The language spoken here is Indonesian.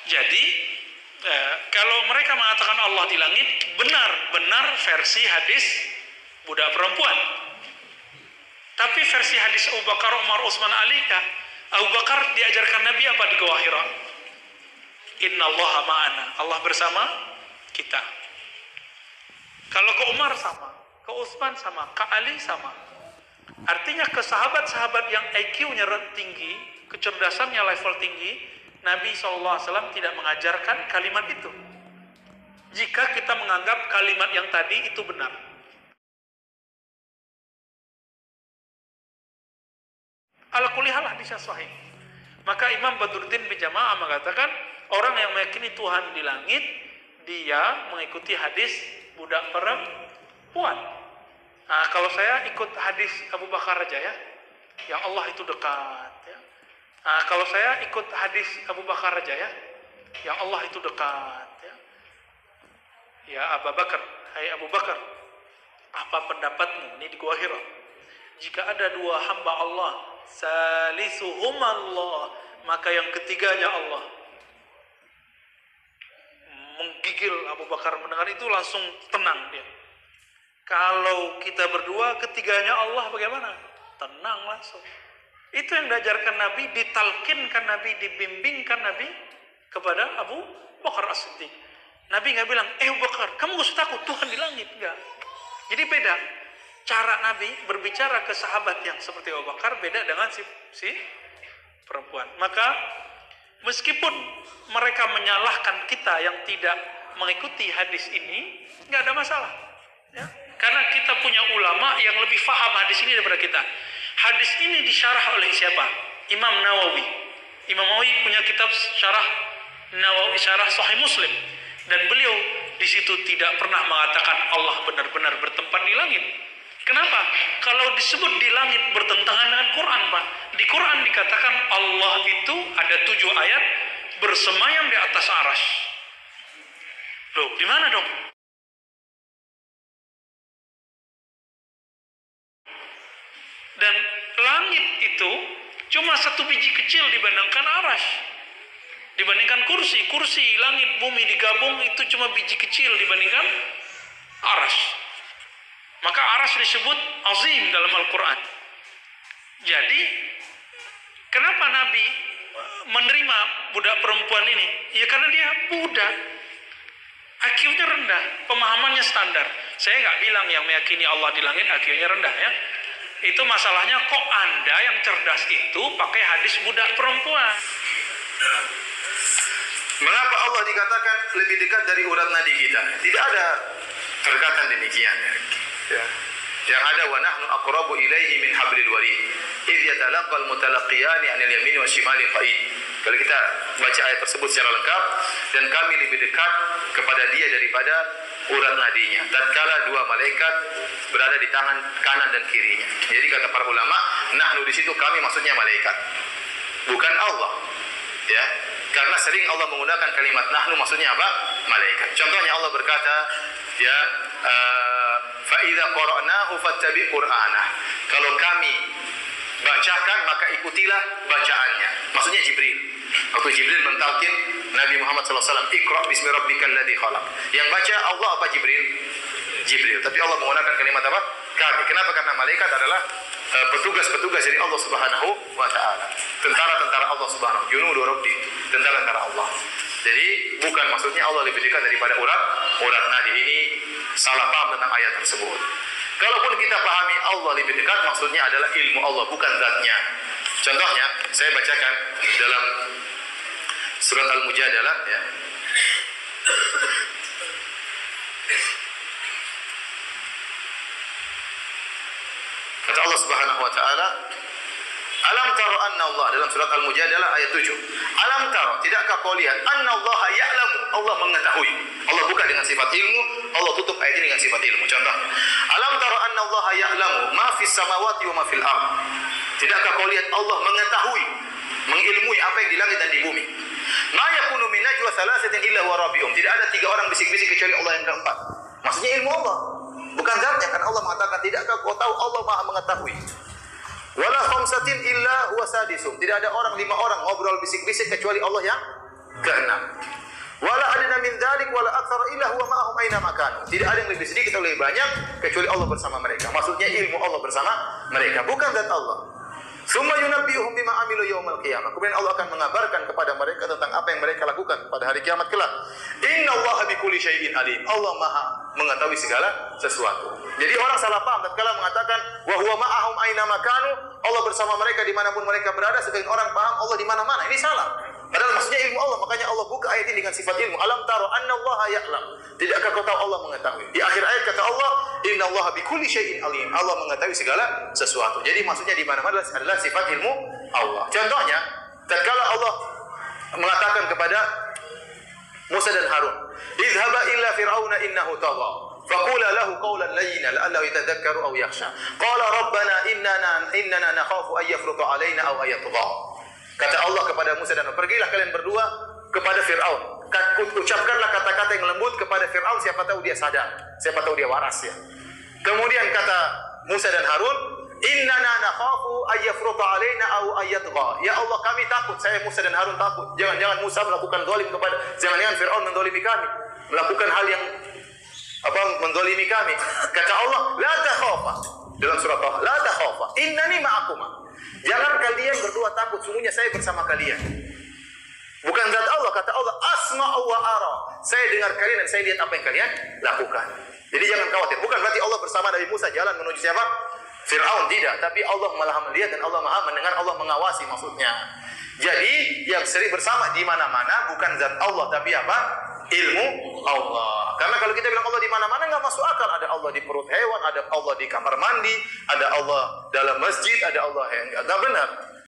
Jadi kalau mereka mengatakan Allah di langit, benar-benar versi hadis budak perempuan. Tapi versi hadis Abu Bakar, Umar, Utsman, Ali, Abu Bakar diajarkan Nabi apa di Gua Hira? Innallaha ma'ana, Allah bersama kita. Kalau ke Umar sama, ke Utsman sama, ke Ali sama. Artinya ke sahabat-sahabat yang IQ-nya tinggi, kecerdasannya level tinggi, Nabi SAW tidak mengajarkan kalimat itu. Jika kita menganggap kalimat yang tadi itu benar. Ala kulli hal hadisnya sahih. Maka Imam Badruddin bin Jamaah mengatakan, orang yang meyakini Tuhan di langit, dia mengikuti hadis budak perempuan. Nah, kalau saya ikut hadis Abu Bakar aja ya, yang Allah itu dekat. Ya. Nah, kalau saya ikut hadis Abu Bakar aja ya, yang Allah itu dekat. Ya Abu Bakar, hai Abu Bakar, apa pendapatmu? Ini di Gua Hira. Jika ada dua hamba Allah, salisuhum Allah, maka yang ketiganya Allah. Menggigil Abu Bakar mendengar itu, langsung tenang dia. Kalau kita berdua, ketiganya Allah bagaimana? Tenang langsung. Itu yang diajarkan Nabi, ditalkinkan Nabi, dibimbingkan Nabi kepada Abu Bakar As-Siddiq. Nabi nggak bilang, Abu Bakar, kamu gak usah takut, Tuhan di langit. Enggak. Jadi beda. Cara Nabi berbicara ke sahabat yang seperti Abu Bakar beda dengan si perempuan. Maka meskipun mereka menyalahkan kita yang tidak mengikuti hadis ini, nggak ada masalah. Ya. Karena kita punya ulama yang lebih faham hadis ini daripada kita. Hadis ini disyarah oleh siapa? Imam Nawawi. Imam Nawawi punya kitab syarah Nawawi, syarah Sahih Muslim. Dan beliau di situ tidak pernah mengatakan Allah benar-benar bertempat di langit. Kenapa? Kalau disebut di langit bertentangan dengan Quran, Pak. Di Quran dikatakan Allah itu ada 7 ayat bersemayam di atas arasy. Loh, di mana dong? Dan langit itu cuma satu biji kecil dibandingkan arasy. Dibandingkan kursi langit bumi digabung itu cuma biji kecil dibandingkan arasy. Maka arasy disebut azim dalam Al-Quran. Jadi kenapa Nabi menerima budak perempuan ini? Ya karena dia budak, IQ-nya rendah, pemahamannya standar. Saya nggak bilang yang meyakini Allah di langit IQ-nya rendah ya. Itu masalahnya kok Anda yang cerdas itu pakai hadis budak perempuan. Mengapa Allah dikatakan lebih dekat dari urat nadi kita? Tidak ada perkataan demikian. Ya. Yang ada wa nahnu aqrabu ilaihi min hablil warid. Idh yatalaqal mutalaqiyani 'anil yamini wa shimali qa'id. Kalau kita baca ayat tersebut secara lengkap, dan kami lebih dekat kepada dia daripada urat nadinya. Tatkala dua malaikat berada di tangan kanan dan kirinya. Jadi kata para ulama, nahnu di situ kami maksudnya malaikat, bukan Allah. Ya. Karena sering Allah menggunakan kalimat nahnu maksudnya apa? Malaikat. Contohnya Allah berkata, ya, fa idza qara'nahu fattabi' qur'anah. Kalau kami bacakan maka ikutilah bacaannya. Maksudnya Jibril. Waktu Jibril mentalkin Nabi Muhammad SAW, Iqra bismi rabbikal ladzi khalaq. Yang baca Allah apa Jibril? Jibril. Tapi Allah menggunakan kalimat apa? Kami. Kenapa? Karena malaikat adalah petugas-petugas dari Allah Subhanahu wa taala. Tentara-tentara Allah Subhanahu, junudu rabbi, tentara-tentara Allah. Jadi bukan maksudnya Allah lebih dekat daripada urat nadi. Ini salah paham tentang ayat tersebut. Kalaupun kita pahami Allah lebih dekat, maksudnya adalah ilmu Allah, bukan zatnya. Contohnya, saya bacakan dalam surat Al-Mujadalah ya. Kata Allah Subhanahu wa taala, alam taro anna Allah, dalam surat Al-Mujadalah ayat 7. Alam taro, tidakkah kau lihat anna Allah ya'lamu, Allah mengetahui. Allah buka dengan sifat ilmu, Allah tutup ayat ini dengan sifat ilmu. Contohnya, alam taro anna Allah ya'lamu ma fis samawati wa ma fil ardh. Tidakkah kau lihat Allah mengetahui, mengilmui apa yang di langit dan di bumi. Ma yakunu min najwa thalathatin illa huwa rabi'um. Tidak ada 3 orang bisik-bisik kecuali Allah yang keempat. Maksudnya ilmu Allah, bukan zatnya. Kan Allah mengatakan, tidakkah kau tahu Allah Maha mengetahui. Wala khamsatin illa huwa sadisum. Tidak ada orang 5 orang ngobrol bisik-bisik kecuali Allah yang ke-6. Wala adna min dzalik wala aktsara illa huwa ma'ahum aina ma kanu. Tidak ada yang lebih sedikit atau lebih banyak kecuali Allah bersama mereka. Maksudnya ilmu Allah bersama mereka, bukan zat Allah. Summa yunabbi'uhum bima amilu yaumal qiyamah. Kemudian Allah akan mengabarkan kepada mereka tentang apa yang mereka lakukan pada hari kiamat kelak. Innallaha bikulli syai'in alim. Allah Maha mengetahui segala sesuatu. Jadi orang salah paham tatkala mengatakan wa huwa ma'ahum aina ma kanu, Allah bersama mereka dimanapun mereka berada. Sebagian orang paham Allah di mana-mana. Ini salah. Padahal maksudnya ilmu Allah, makanya Allah buka ayat ini dengan sifat ilmu. Alam taro annallaha ya'lam. Tidakkah kau tahu Allah mengetahui? Di akhir ayat kata Allah, innallaha bikulli syai'in alim. Allah mengetahui segala sesuatu. Jadi maksudnya di mana-mana adalah sifat ilmu Allah. Contohnya, tatkala Allah mengatakan kepada Musa dan Harun, "Idhhaba illa fir'auna innahu tagha." Faqula lahu qawlan layyina la'allahu yatadhakkaru aw yakhsha. Qala rabbana innana nakhafu an yafruta 'alaina aw ayatgha. Kata Allah kepada Musa dan Harun, pergilah kalian berdua kepada Fir'aun. Ucapkanlah kata-kata yang lembut kepada Fir'aun, siapa tahu dia sadar, siapa tahu dia waras ya. Kemudian kata Musa dan Harun, innana nakhafu an yafruta 'alaina aw ayatgha. Ya Allah, kami takut, saya Musa dan Harun takut. Jangan-jangan Musa melakukan zalim kepada, jangan-jangan Fir'aun menzalimi kami, melakukan hal yang menzalimi kami. Kata Allah, la takhafa. Dalam surah Taha, la takhafa, innani ma'akuma. Jangan kalian berdua takut, sungguhnya saya bersama kalian. Bukan zat Allah, kata Allah, asma'u wa ara. Saya dengar kalian dan saya lihat apa yang kalian lakukan. Jadi jangan khawatir. Bukan berarti Allah bersama Nabi Musa jalan menuju siapa? Fir'aun, tidak. Tapi Allah malah melihat dan Allah maha mendengar, Allah mengawasi maksudnya. Jadi yang sering bersama di mana-mana bukan zat Allah, tapi apa? Ilmu Allah. Karena kalau kita bilang Allah di mana-mana nggak masuk akal. Ada Allah di perut hewan, ada Allah di kamar mandi, ada Allah dalam masjid, ada Allah yang nggak benar.